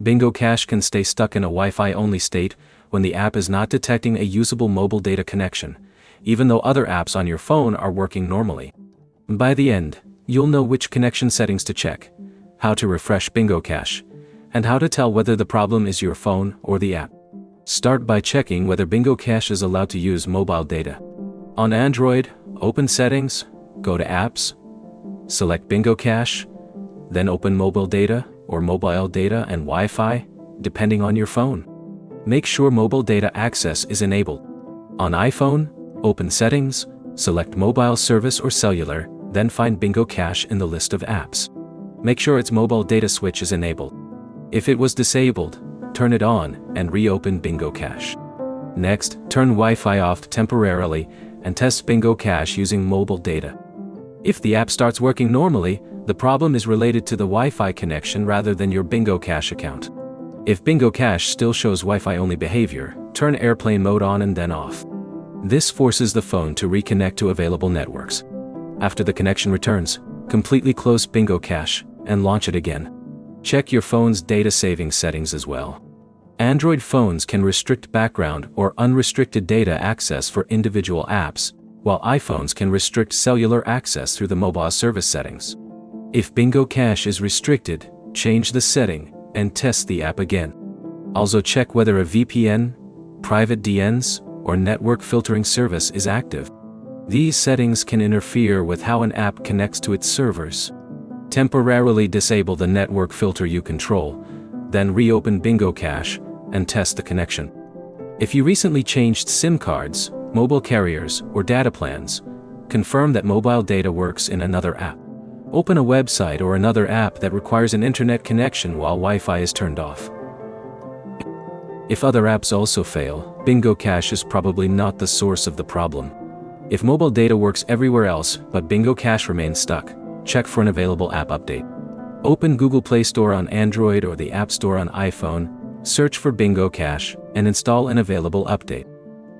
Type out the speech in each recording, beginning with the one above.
Bingo Cache can stay stuck in a Wi-Fi only state when the app is not detecting a usable mobile data connection, even though other apps on your phone are working normally. By the end, you'll know which connection settings to check, how to refresh Bingo Cache, and how to tell whether the problem is your phone or the app. Start by checking whether Bingo Cache is allowed to use mobile data. On Android, open Settings, go to Apps, select Bingo Cache, then open Mobile Data or Mobile Data and Wi-Fi, depending on your phone. Make sure mobile data access is enabled. On iPhone, open Settings, select Mobile Service or Cellular, then find Bingo Cache in the list of apps. Make sure its mobile data switch is enabled. If it was disabled, turn it on and reopen Bingo Cache. Next, turn Wi-Fi off temporarily and test Bingo Cache using mobile data. If the app starts working normally, the problem is related to the Wi-Fi connection rather than your Bingo Cache account. If Bingo Cache still shows Wi-Fi only behavior, turn airplane mode on and then off. This forces the phone to reconnect to available networks. After the connection returns, completely close Bingo Cache and launch it again. Check your phone's data saving settings as well. Android phones can restrict background or unrestricted data access for individual apps, while iPhones can restrict cellular access through the mobile service settings. If Bingo Cache is restricted, change the setting and test the app again. Also check whether a VPN, private DNS, or network filtering service is active. These settings can interfere with how an app connects to its servers. Temporarily disable the network filter you control, then reopen Bingo Cache and test the connection. If you recently changed SIM cards, mobile carriers, or data plans, confirm that mobile data works in another app. Open a website or another app that requires an internet connection while Wi-Fi is turned off. If other apps also fail, Bingo Cache is probably not the source of the problem. If mobile data works everywhere else but Bingo Cache remains stuck, check for an available app update. Open Google Play Store on Android or the App Store on iPhone, search for Bingo Cache, and install an available update.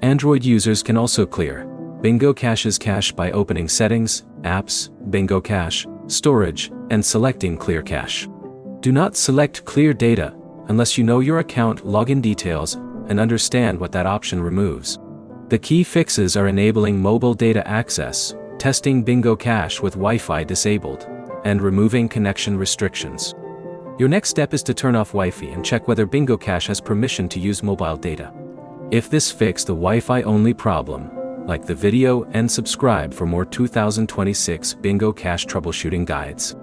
Android users can also clear Bingo Cache's cache by opening Settings, Apps, Bingo Cache, Storage, and selecting Clear Cache. Do not select Clear Data unless you know your account login details and understand what that option removes. The key fixes are enabling mobile data access, testing Bingo Cache with Wi-Fi disabled, and removing connection restrictions. Your next step is to turn off Wi-Fi and check whether Bingo Cache has permission to use mobile data. If this fixed the Wi-Fi only problem, like the video and subscribe for more 2026 Bingo Cache troubleshooting guides.